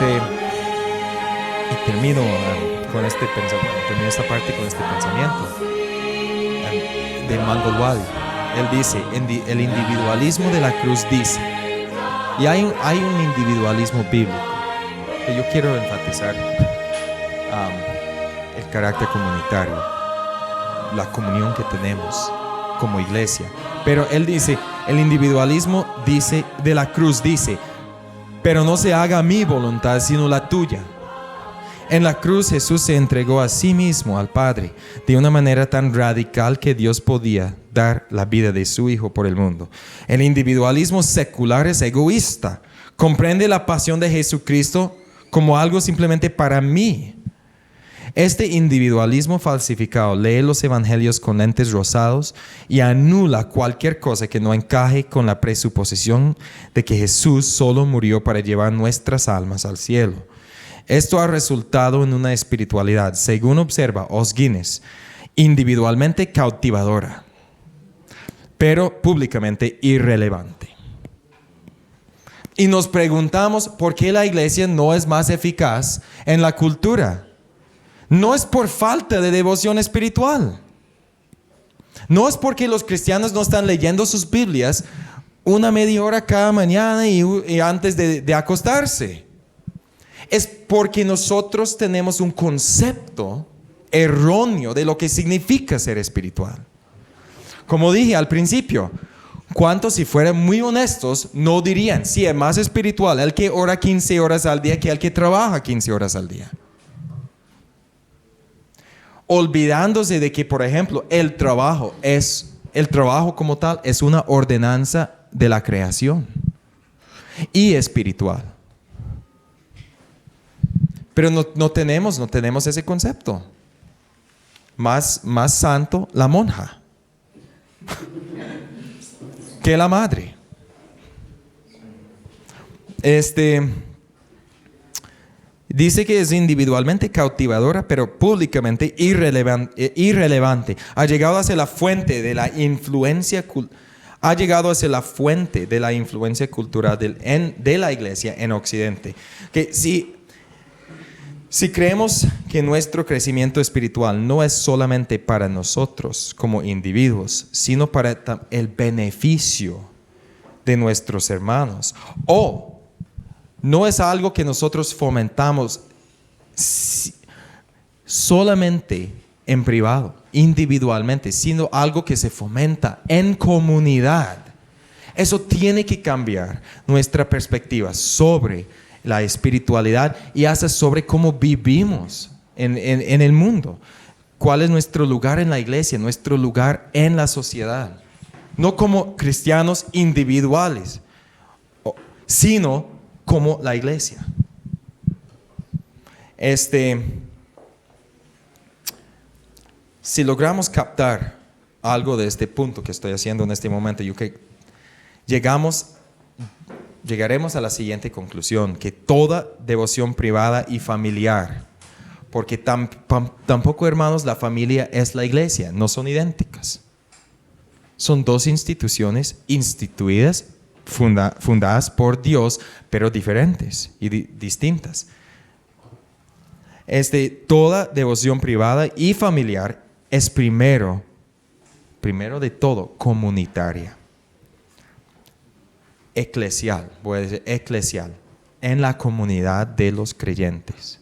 Y termino con este pensamiento, termino esta parte con este pensamiento de Mangal Wadi. Él dice, el individualismo de la cruz dice, y hay un individualismo bíblico, que yo quiero enfatizar el carácter comunitario, la comunión que tenemos como iglesia. Pero él dice, el individualismo dice, de la cruz dice, pero no se haga mi voluntad sino la tuya. En la cruz Jesús se entregó a sí mismo al Padre de una manera tan radical que Dios podía dar la vida de su Hijo por el mundo. El individualismo secular es egoísta. Comprende la pasión de Jesucristo como algo simplemente para mí. Este individualismo falsificado lee los evangelios con lentes rosados y anula cualquier cosa que no encaje con la presuposición de que Jesús solo murió para llevar nuestras almas al cielo. Esto ha resultado en una espiritualidad, según observa Os Guinness, individualmente cautivadora, pero públicamente irrelevante. Y nos preguntamos por qué la iglesia no es más eficaz en la cultura. No es por falta de devoción espiritual. No es porque los cristianos no están leyendo sus Biblias una media hora cada mañana y antes de acostarse. Es porque nosotros tenemos un concepto erróneo de lo que significa ser espiritual. Como dije al principio, ¿cuántos, si fueran muy honestos, no dirían, sí, es más espiritual el que ora 15 horas al día que el que trabaja 15 horas al día? Olvidándose de que, por ejemplo, el trabajo como tal es una ordenanza de la creación y espiritual. Pero no tenemos ese concepto. Más santo la monja que la madre. Dice que es individualmente cautivadora, pero públicamente irrelevante. Ha llegado a ser la fuente de la influencia cultural de la iglesia en Occidente. Que si creemos que nuestro crecimiento espiritual no es solamente para nosotros como individuos, sino para el beneficio de nuestros hermanos, o no es algo que nosotros fomentamos solamente en privado, individualmente, sino algo que se fomenta en comunidad, eso tiene que cambiar nuestra perspectiva sobre la espiritualidad y hasta sobre cómo vivimos en el mundo. ¿Cuál es nuestro lugar en la iglesia, nuestro lugar en la sociedad? No como cristianos individuales, sino como la iglesia. Si logramos captar algo de este punto que estoy haciendo en este momento, llegaremos a la siguiente conclusión, que toda devoción privada y familiar, porque tampoco, hermanos, la familia es la iglesia, no son idénticas. Son dos instituciones instituidas, fundadas por Dios, pero diferentes y distintas. Toda devoción privada y familiar es primero de todo, comunitaria. Eclesial, voy a decir eclesial, en la comunidad de los creyentes.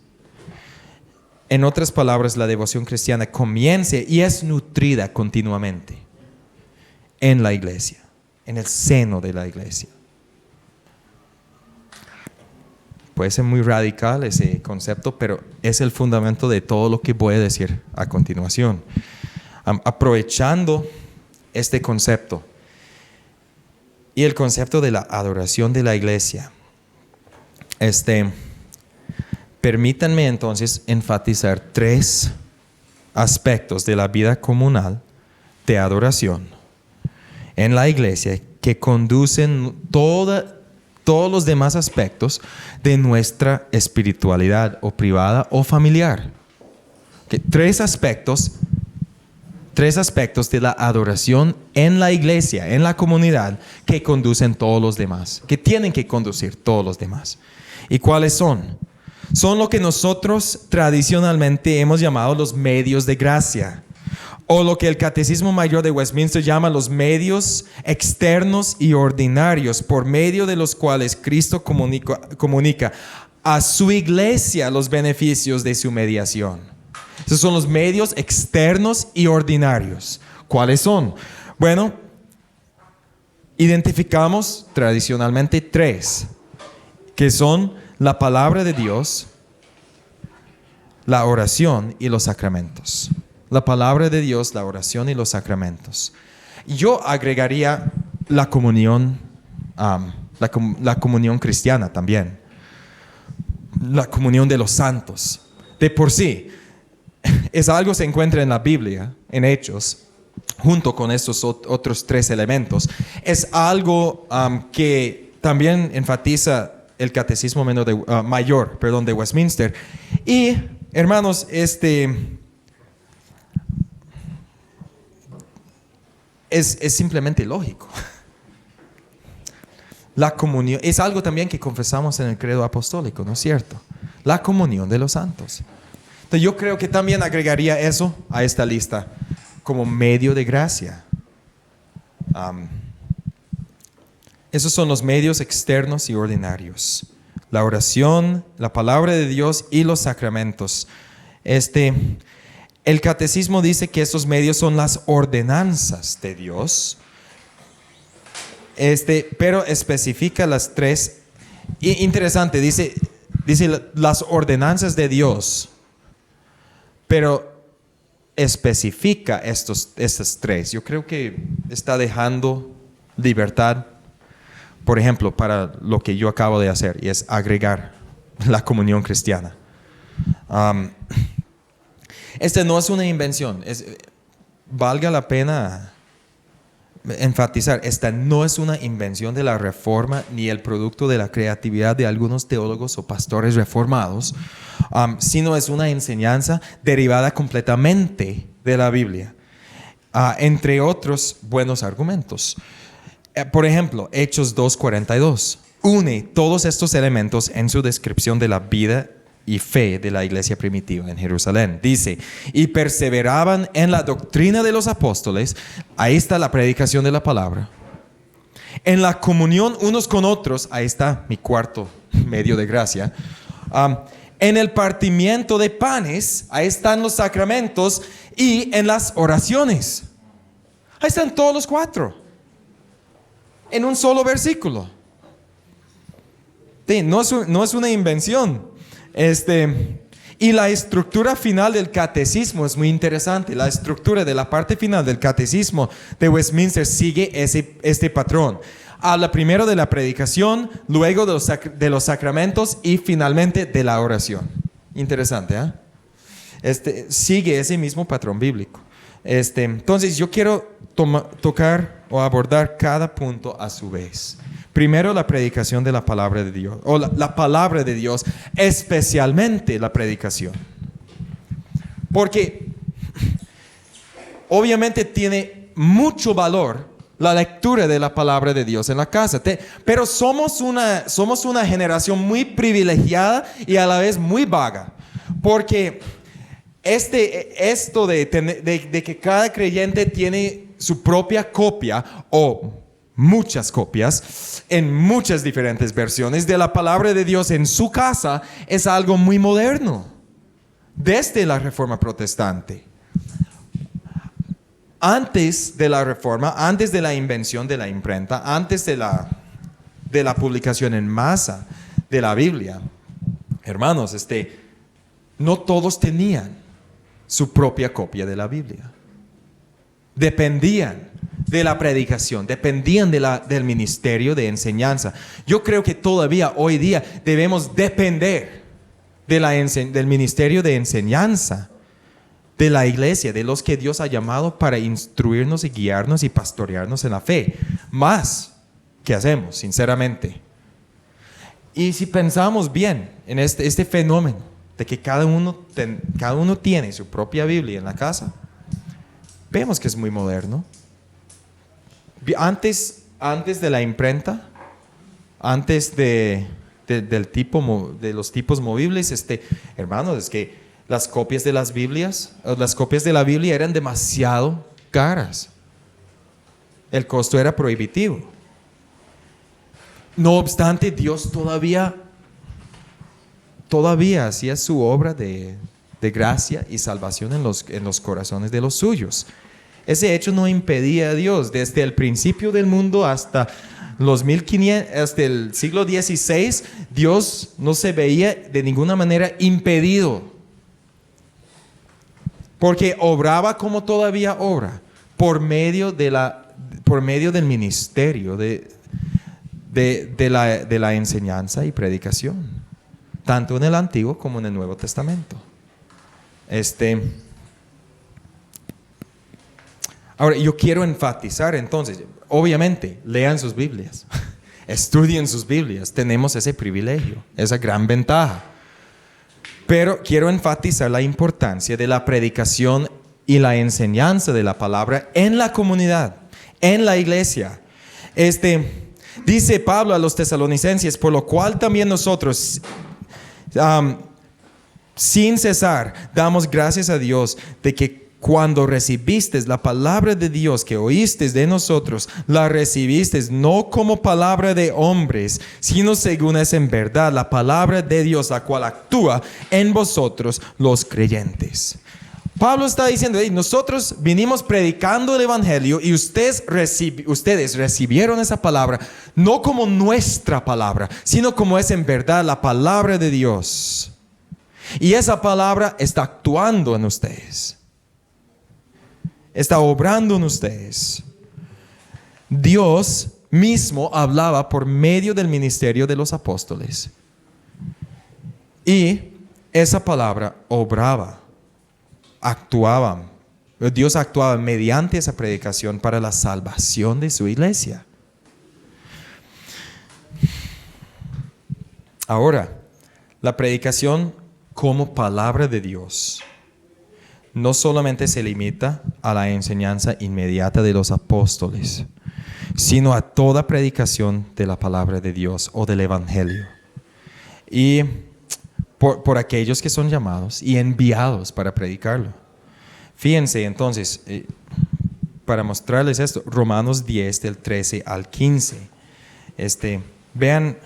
En otras palabras, la devoción cristiana comienza y es nutrida continuamente en la iglesia, en el seno de la iglesia. Puede ser muy radical ese concepto, pero es el fundamento de todo lo que voy a decir a continuación. Aprovechando este concepto y el concepto de la adoración de la iglesia, permítanme entonces enfatizar 3 aspectos de la vida comunal de adoración en la iglesia que conducen todos los demás aspectos de nuestra espiritualidad, o privada o familiar. Tres aspectos de la adoración en la iglesia, en la comunidad, que conducen todos los demás, que tienen que conducir todos los demás. ¿Y cuáles son? son lo que nosotros tradicionalmente hemos llamado los medios de gracia, o lo que el Catecismo Mayor de Westminster llama los medios externos y ordinarios, por medio de los cuales Cristo comunica a su iglesia los beneficios de su mediación. Esos son los medios externos y ordinarios. ¿Cuáles son? Bueno, identificamos tradicionalmente 3, que son la palabra de Dios, la oración y los sacramentos. La palabra de Dios, la oración y los sacramentos. Yo agregaría la comunión, la comunión cristiana también. La comunión de los santos. De por sí, es algo que se encuentra en la Biblia, en Hechos, junto con estos otros 3 elementos. Es algo que también enfatiza el Catecismo Mayor de Westminster. Y, hermanos, es simplemente lógico. La comunión es algo también que confesamos en el credo apostólico, ¿no es cierto? La comunión de los santos. Entonces yo creo que también agregaría eso a esta lista como medio de gracia. Esos son los medios externos y ordinarios. La oración, la palabra de Dios y los sacramentos. El Catecismo dice que estos medios son las ordenanzas de Dios, pero especifica las 3. Interesante, dice las ordenanzas de Dios, pero especifica estas 3. Yo creo que está dejando libertad, por ejemplo, para lo que yo acabo de hacer, y es agregar la comunión cristiana. Esta no es una invención, valga la pena enfatizar, esta no es una invención de la Reforma ni el producto de la creatividad de algunos teólogos o pastores reformados, sino es una enseñanza derivada completamente de la Biblia, entre otros buenos argumentos. Por ejemplo, Hechos 2:42 une todos estos elementos en su descripción de la vida y fe de la iglesia primitiva en Jerusalén. Dice, y perseveraban en la doctrina de los apóstoles. Ahí está la predicación de la palabra. En la comunión unos con otros. Ahí está mi cuarto medio de gracia. En el partimiento de panes. Ahí están los sacramentos. Y en las oraciones. Ahí están todos los 4. En un solo versículo. Sí, no es una invención. Y la estructura final del catecismo es muy interesante. La estructura de la parte final del catecismo de Westminster sigue este patrón. Habla primero de la predicación, luego de los sacramentos y finalmente de la oración. Interesante, ¿eh? Sigue ese mismo patrón bíblico. Entonces yo quiero tocar o abordar cada punto a su vez. Primero, la predicación de la palabra de Dios, o la palabra de Dios, especialmente la predicación. Porque obviamente tiene mucho valor la lectura de la palabra de Dios en la casa. Pero somos una generación muy privilegiada y a la vez muy vaga. Porque esto de que cada creyente tiene su propia copia o muchas copias en muchas diferentes versiones de la palabra de Dios en su casa es algo muy moderno desde la Reforma Protestante. Antes de la Reforma, antes de la invención de la imprenta, antes de la publicación en masa de la Biblia, hermanos, no todos tenían su propia copia de la Biblia. Dependían de la predicación, dependían del ministerio de enseñanza. Yo creo que todavía hoy día debemos depender del ministerio de enseñanza de la iglesia, de los que Dios ha llamado para instruirnos y guiarnos y pastorearnos en la fe. Más que hacemos, sinceramente. Y si pensamos bien en este fenómeno de que cada uno tiene su propia Biblia en la casa, vemos que es muy moderno. Antes de la imprenta, antes de de los tipos movibles. Hermanos, es que las copias de las Biblias, las copias de la Biblia eran demasiado caras. El costo era prohibitivo. No obstante, Dios todavía hacía su obra de gracia y salvación en los corazones de los suyos. Ese hecho no impedía a Dios. Desde el principio del mundo hasta hasta el siglo XVI, Dios no se veía de ninguna manera impedido, porque obraba como todavía obra, por medio del ministerio de la enseñanza y predicación, tanto en el Antiguo como en el Nuevo Testamento. Ahora, yo quiero enfatizar entonces, obviamente, lean sus Biblias, estudien sus Biblias, tenemos ese privilegio, esa gran ventaja. Pero quiero enfatizar la importancia de la predicación y la enseñanza de la palabra en la comunidad, en la iglesia. Dice Pablo a los tesalonicenses, por lo cual también nosotros, sin cesar, damos gracias a Dios de que cuando recibiste la palabra de Dios que oíste de nosotros, la recibiste no como palabra de hombres, sino según es en verdad la palabra de Dios, la cual actúa en vosotros los creyentes. Pablo está diciendo, nosotros vinimos predicando el Evangelio y ustedes recibieron esa palabra no como nuestra palabra, sino como es en verdad la palabra de Dios. Y esa palabra está actuando en ustedes. Está obrando en ustedes. Dios mismo hablaba por medio del ministerio de los apóstoles. Y esa palabra obraba, actuaba. Dios actuaba mediante esa predicación para la salvación de su iglesia. Ahora, la predicación como palabra de Dios no solamente se limita a la enseñanza inmediata de los apóstoles, sino a toda predicación de la palabra de Dios o del Evangelio. Y por aquellos que son llamados y enviados para predicarlo. Fíjense entonces, para mostrarles esto, Romanos 10 del 13 al 15. Vean,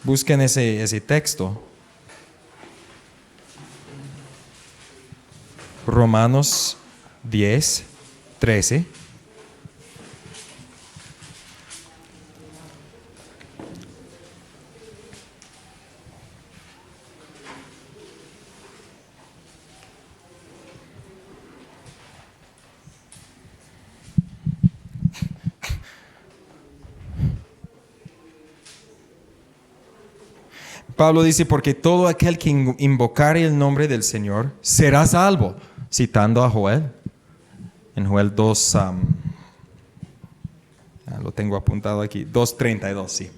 busquen ese texto. Romanos 10, 13. Pablo dice, porque todo aquel que invocare el nombre del Señor será salvo. Citando a Joel, en Joel 2, lo tengo apuntado aquí, 2:32, sí,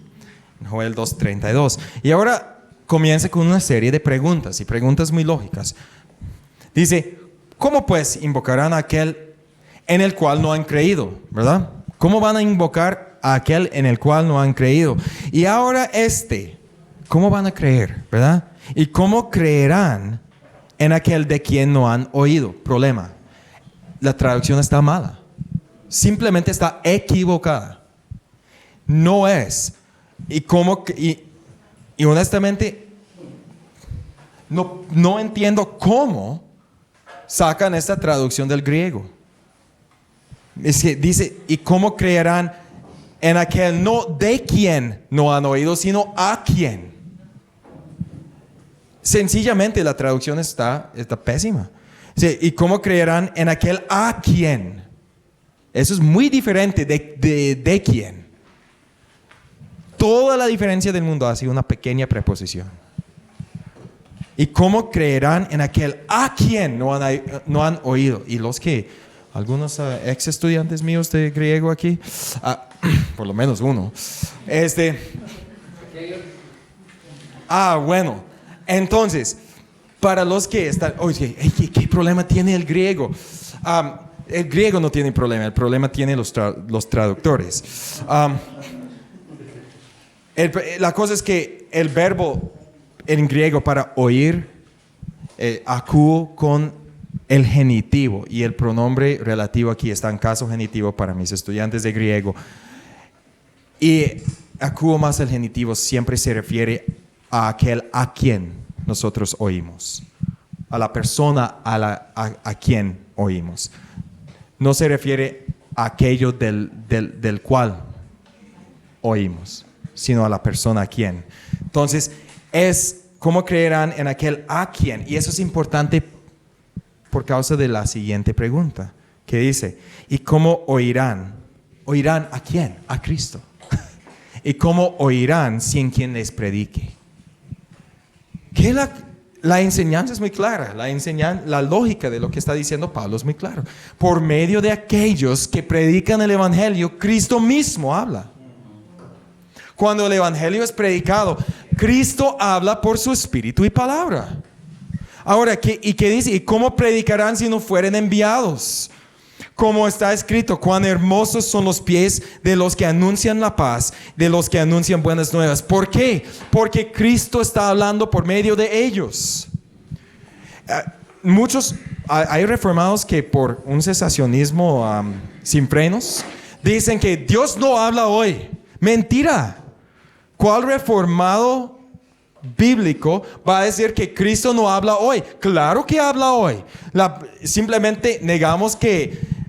en Joel 2:32. Y ahora comienza con una serie de preguntas, y preguntas muy lógicas. Dice, ¿cómo pues invocarán a aquel en el cual no han creído? ¿Verdad? ¿Cómo van a invocar a aquel en el cual no han creído? Y ahora ¿cómo van a creer? ¿Verdad? ¿Y cómo creerán en aquel de quien no han oído? Problema, la traducción está mala, simplemente está equivocada. No es. Y honestamente no entiendo cómo sacan esta traducción del griego. Es que dice, ¿y cómo creerán en aquel no de quien no han oído, sino a quien? Sencillamente la traducción está pésima. Sí, ¿y cómo creerán en aquel a quien? Eso es muy diferente de quién. Toda la diferencia del mundo ha sido una pequeña preposición. ¿Y cómo creerán en aquel a quien no han oído? Y algunos ex estudiantes míos de griego aquí, por lo menos uno. Bueno. Entonces, para los que están, oye, ¿qué problema tiene el griego? El griego no tiene problema, el problema tiene los traductores. La cosa es que el verbo en griego para oír, akouo con el genitivo, y el pronombre relativo aquí está en caso genitivo para mis estudiantes de griego. Y akouo más el genitivo siempre se refiere a aquel a quien nosotros oímos, a la persona a quien oímos. No se refiere a aquello del cual oímos, sino a la persona a quien. Entonces, es cómo creerán en aquel a quien. Y eso es importante por causa de la siguiente pregunta, que dice, ¿y cómo oirán? ¿Oirán a quién? A Cristo. ¿Y cómo oirán sin quien les predique? Que la enseñanza es muy clara, la lógica de lo que está diciendo Pablo es muy clara. Por medio de aquellos que predican el Evangelio, Cristo mismo habla. Cuando el Evangelio es predicado, Cristo habla por su espíritu y palabra. Ahora, ¿qué dice? ¿Y cómo predicarán si no fueren enviados? Como está escrito, cuán hermosos son los pies de los que anuncian la paz, de los que anuncian buenas nuevas. ¿Por qué? Porque Cristo está hablando por medio de ellos. Hay reformados que por un cesacionismo sin frenos, dicen que Dios no habla hoy. Mentira. ¿Cuál reformado bíblico va a decir que Cristo no habla hoy? Claro que habla hoy. Simplemente negamos que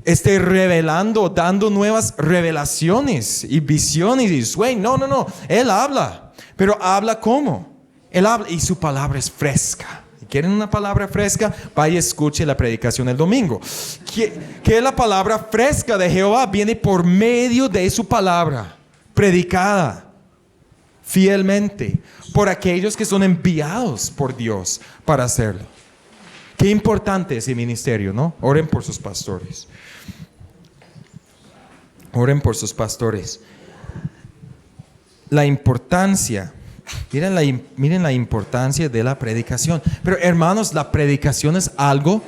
esté revelando, dando nuevas revelaciones y visiones y sueños. No. Él habla. Pero habla ¿cómo? Él habla y su palabra es fresca. Si quieren una palabra fresca, vaya y escuche la predicación el domingo. Que la palabra fresca de Jehová viene por medio de su palabra predicada fielmente por aquellos que son enviados por Dios para hacerlo. Qué importante ese ministerio, ¿no? Oren por sus pastores. Oren por sus pastores. La importancia, miren la importancia de la predicación. Pero hermanos, la predicación es algo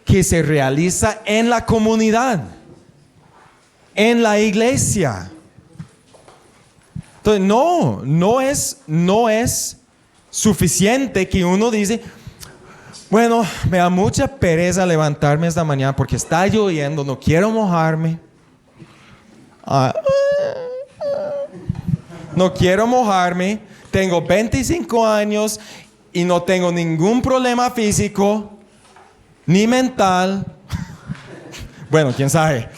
que se realiza en la comunidad, en la iglesia. Entonces, no es suficiente que uno dice, bueno, me da mucha pereza levantarme esta mañana porque está lloviendo, no quiero mojarme. No quiero mojarme, tengo 25 años y no tengo ningún problema físico ni mental. Bueno, quién sabe.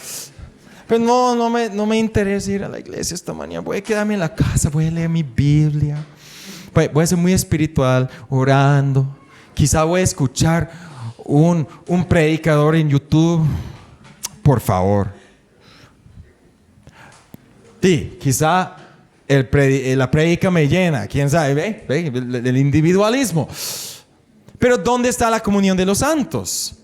Pero no me interesa ir a la iglesia esta mañana. Voy a quedarme en la casa, voy a leer mi Biblia. Voy a ser muy espiritual, orando. Quizá voy a escuchar un predicador en YouTube. Por favor. Sí, quizá la prédica me llena. ¿Quién sabe? ¿Ve? El individualismo. Pero ¿dónde está la comunión de los santos?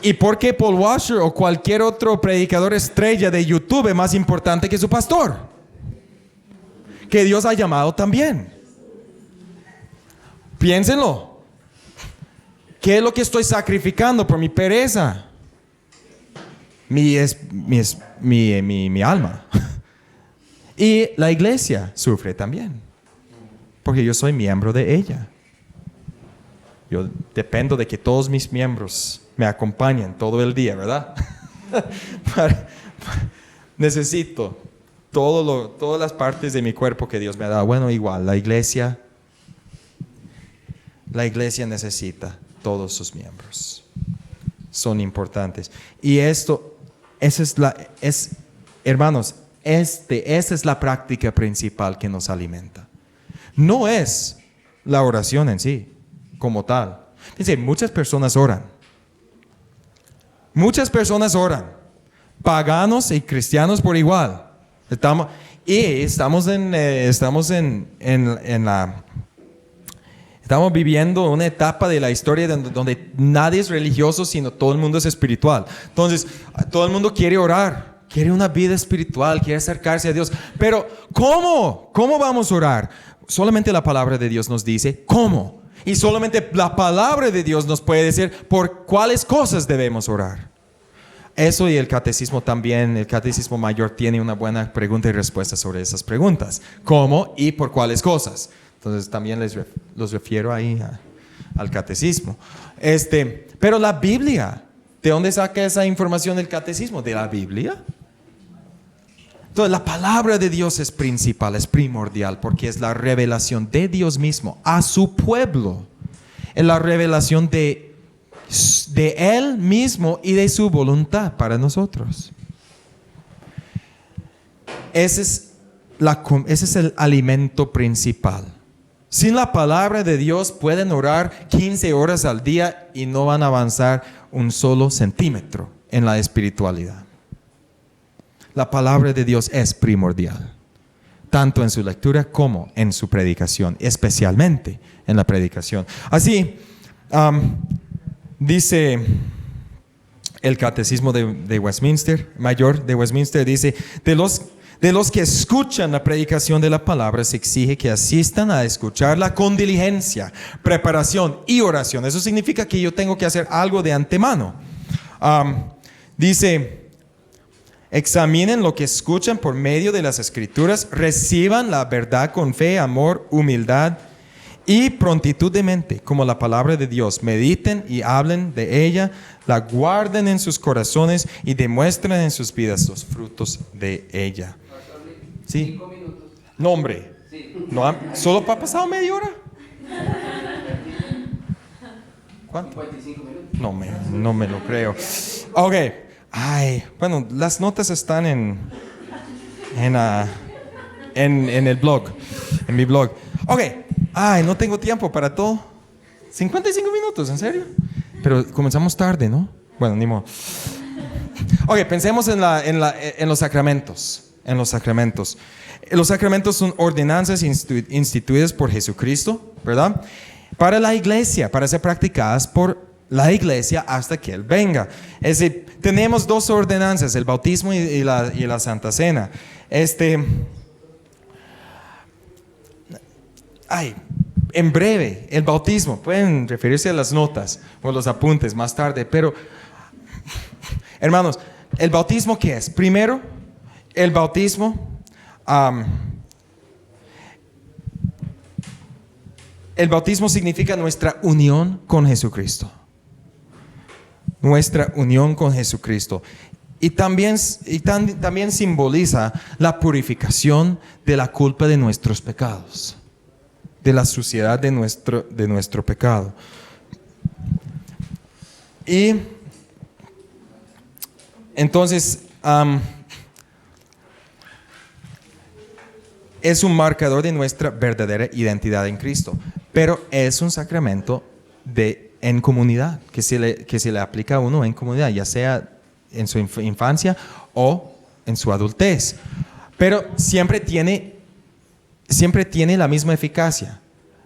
¿Y por qué Paul Washer o cualquier otro predicador estrella de YouTube es más importante que su pastor? Que Dios ha llamado también. Piénsenlo. ¿Qué es lo que estoy sacrificando por mi pereza? Mi alma. Y la iglesia sufre también, porque yo soy miembro de ella. Yo dependo de que todos mis miembros me acompañen todo el día, ¿verdad? Necesito todas las partes de mi cuerpo que Dios me ha dado. Bueno, igual, la iglesia necesita todos sus miembros. Son importantes. Y hermanos, esta es la práctica principal que nos alimenta. No es la oración en sí, como tal. Dice, muchas personas oran. Paganos y cristianos por igual. Estamos viviendo una etapa de la historia donde nadie es religioso, sino todo el mundo es espiritual. Entonces, todo el mundo quiere orar, quiere una vida espiritual, quiere acercarse a Dios. Pero, ¿cómo? ¿Cómo vamos a orar? Solamente la palabra de Dios nos dice cómo. Y solamente la palabra de Dios nos puede decir por cuáles cosas debemos orar. Eso y el catecismo también, el catecismo mayor tiene una buena pregunta y respuesta sobre esas preguntas. ¿Cómo y por cuáles cosas? Entonces también los refiero ahí al catecismo. Pero la Biblia, ¿de dónde saca esa información del catecismo? ¿De la Biblia? Entonces la palabra de Dios es principal, es primordial, porque es la revelación de Dios mismo a su pueblo. Es la revelación de Él mismo y de su voluntad para nosotros. Ese es el alimento principal. Sin la palabra de Dios pueden orar 15 horas al día y no van a avanzar un solo centímetro en la espiritualidad. La palabra de Dios es primordial, tanto en su lectura como en su predicación, especialmente en la predicación. Así, dice el Catecismo de Westminster, Mayor de Westminster, dice, de los que escuchan la predicación de la palabra se exige que asistan a escucharla con diligencia, preparación y oración. Eso significa que yo tengo que hacer algo de antemano. Dice, examinen lo que escuchan por medio de las Escrituras, reciban la verdad con fe, amor, humildad y prontitud de mente, como la palabra de Dios. Mediten y hablen de ella, la guarden en sus corazones y demuestren en sus vidas los frutos de ella. ¿Sí? 5 minutos. No, hombre. Sí. No, ¿solo ha pasado media hora? ¿Cuánto? 55 minutos. No me lo creo. Ok. Ay, bueno, las notas están en el blog, en mi blog. Ok. Ay, no tengo tiempo para todo. 55 minutos, ¿en serio? Pero comenzamos tarde, ¿no? Bueno, ni modo. Ok, pensemos en los sacramentos. Los sacramentos son ordenanzas instituidas por Jesucristo, ¿verdad? Para la iglesia, para ser practicadas por la iglesia hasta que Él venga. Es decir, tenemos 2 ordenanzas, el bautismo y la Santa Cena. En breve, el bautismo, pueden referirse a las notas o los apuntes más tarde, pero, hermanos, ¿el bautismo qué es? Primero, el bautismo, significa nuestra unión con Jesucristo. Nuestra unión con Jesucristo. Y también simboliza la purificación de la culpa de nuestros pecados, de la suciedad de nuestro pecado. Y entonces es un marcador de nuestra verdadera identidad en Cristo, pero es un sacramento en comunidad, que se le aplica a uno en comunidad, ya sea en su infancia o en su adultez. Pero siempre tiene la misma eficacia.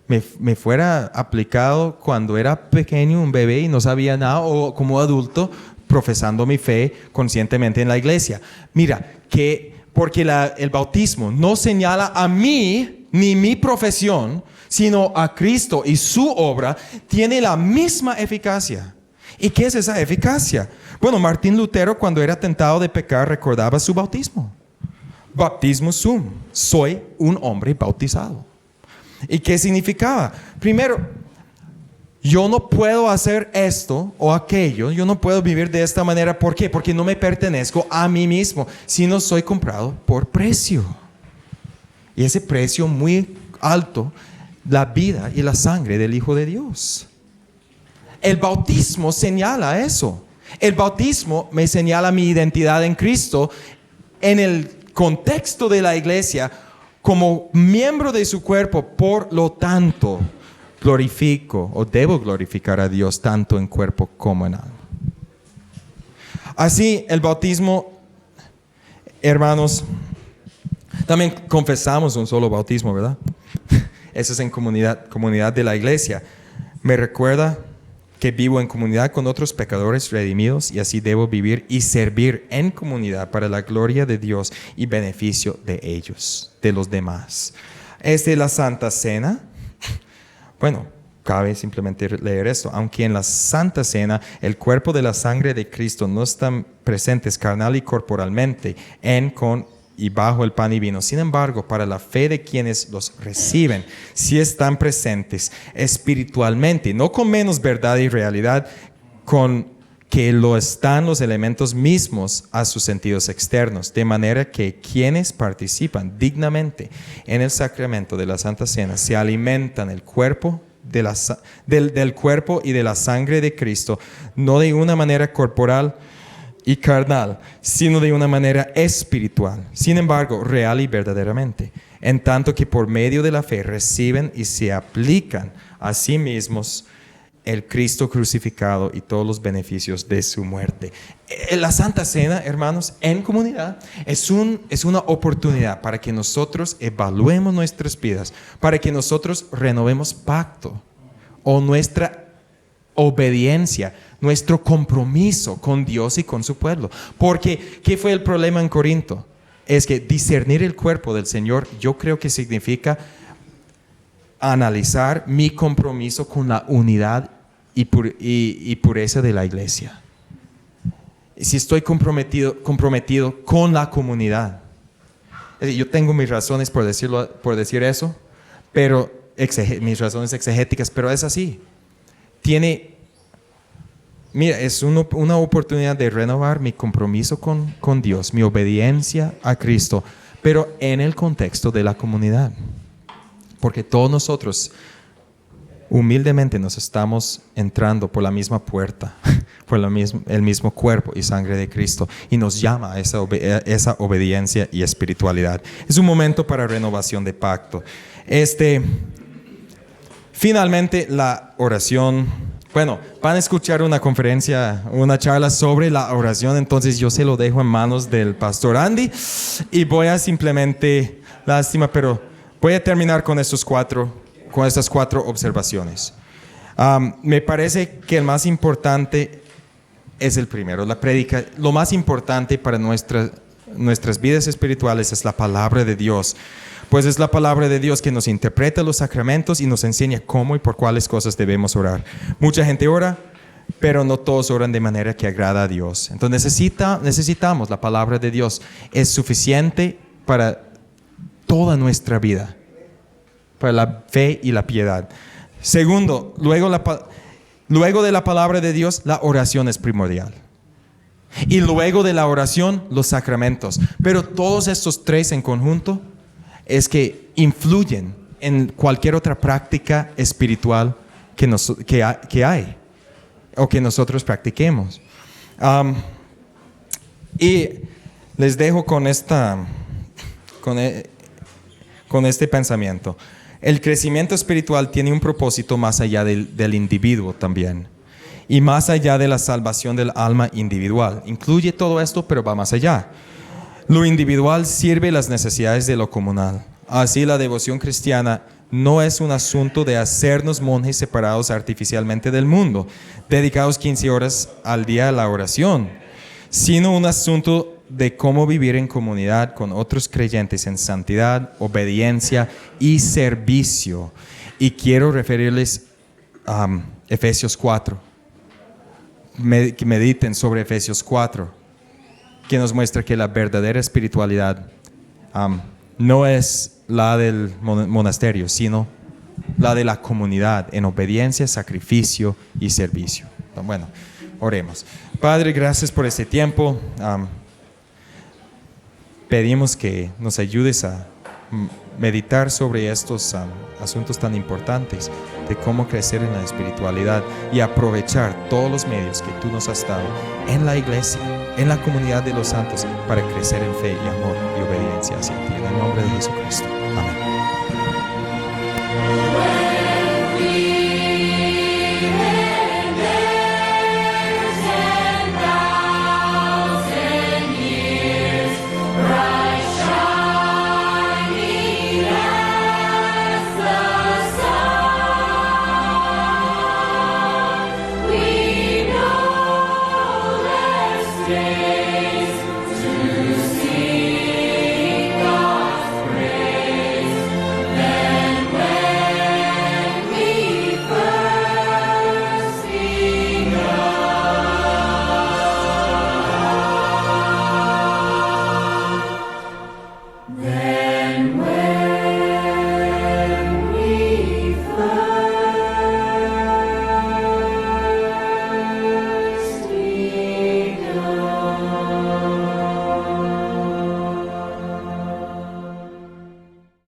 Me fuera aplicado cuando era pequeño, un bebé, y no sabía nada, o como adulto, profesando mi fe conscientemente en la iglesia. Mira, porque el bautismo no señala a mí ni mi profesión, sino a Cristo y su obra, tiene la misma eficacia. ¿Y qué es esa eficacia? Bueno, Martín Lutero, cuando era tentado de pecar, recordaba su bautismo. Baptismus sum, soy un hombre bautizado. ¿Y qué significaba? Primero, yo no puedo hacer esto o aquello, yo no puedo vivir de esta manera. ¿Por qué? Porque no me pertenezco a mí mismo, sino soy comprado por precio. Y ese precio muy alto, la vida y la sangre del Hijo de Dios. El bautismo señala eso. El bautismo me señala mi identidad en Cristo en el contexto de la iglesia como miembro de su cuerpo. Por lo tanto, glorifico o debo glorificar a Dios tanto en cuerpo como en alma. Así, el bautismo, hermanos, también confesamos un solo bautismo, ¿verdad? Eso es en comunidad de la iglesia. Me recuerda que vivo en comunidad con otros pecadores redimidos y así debo vivir y servir en comunidad para la gloria de Dios y beneficio de ellos, de los demás. La Santa Cena, bueno, cabe simplemente leer esto. Aunque en la Santa Cena el cuerpo de la sangre de Cristo no están presentes carnal y corporalmente en, con y bajo el pan y vino, sin embargo, para la fe de quienes los reciben, sí están presentes espiritualmente, no con menos verdad y realidad, con que lo están los elementos mismos a sus sentidos externos, de manera que quienes participan dignamente en el sacramento de la Santa Cena se alimentan del cuerpo y de la sangre de Cristo, no de una manera corporal y carnal, sino de una manera espiritual, sin embargo, real y verdaderamente, en tanto que por medio de la fe reciben y se aplican a sí mismos el Cristo crucificado y todos los beneficios de su muerte. La Santa Cena, hermanos, en comunidad, es una oportunidad para que nosotros evaluemos nuestras vidas, para que nosotros renovemos pacto o nuestra obediencia, nuestro compromiso con Dios y con su pueblo. Porque, ¿qué fue el problema en Corinto? Es que discernir el cuerpo del Señor, yo creo que significa analizar mi compromiso con la unidad y pureza de la iglesia. Si estoy comprometido con la comunidad. Yo tengo mis razones por decir eso, pero mis razones exegéticas, pero es así. Es una oportunidad de renovar mi compromiso con Dios, mi obediencia a Cristo, pero en el contexto de la comunidad. Porque todos nosotros humildemente nos estamos entrando por la misma puerta, por el mismo cuerpo y sangre de Cristo, y nos llama a esa obediencia y espiritualidad. Es un momento para renovación de pacto. Finalmente, la oración. Bueno, van a escuchar una conferencia, una charla sobre la oración, entonces yo se lo dejo en manos del pastor Andy y voy a simplemente, lástima, pero voy a terminar con estas cuatro observaciones. Me parece que el más importante es el primero, la prédica. Lo más importante para nuestras vidas espirituales es la palabra de Dios. Pues es la palabra de Dios que nos interpreta los sacramentos y nos enseña cómo y por cuáles cosas debemos orar. Mucha gente ora, pero no todos oran de manera que agrada a Dios. Entonces necesitamos la palabra de Dios. Es suficiente para toda nuestra vida, para la fe y la piedad. Segundo, luego de la palabra de Dios, la oración es primordial. Y luego de la oración, los sacramentos. Pero todos estos tres en conjunto es que influyen en cualquier otra práctica espiritual que hay o que nosotros practiquemos. Y les dejo con este pensamiento. El crecimiento espiritual tiene un propósito más allá del individuo también, y más allá de la salvación del alma individual. Incluye todo esto, pero va más allá. Lo individual sirve las necesidades de lo comunal. Así, la devoción cristiana no es un asunto de hacernos monjes separados artificialmente del mundo, dedicados 15 horas al día a la oración, sino un asunto de cómo vivir en comunidad con otros creyentes en santidad, obediencia y servicio. Y quiero referirles a Efesios 4. Que mediten sobre Efesios 4. Que nos muestra que la verdadera espiritualidad no es la del monasterio, sino la de la comunidad en obediencia, sacrificio y servicio. Bueno, oremos. Padre, gracias por este tiempo. Pedimos que nos ayudes a meditar sobre estos asuntos tan importantes de cómo crecer en la espiritualidad y aprovechar todos los medios que tú nos has dado en la iglesia, en la comunidad de los santos, para crecer en fe y amor y obediencia hacia ti. En el nombre de Jesucristo. Amén.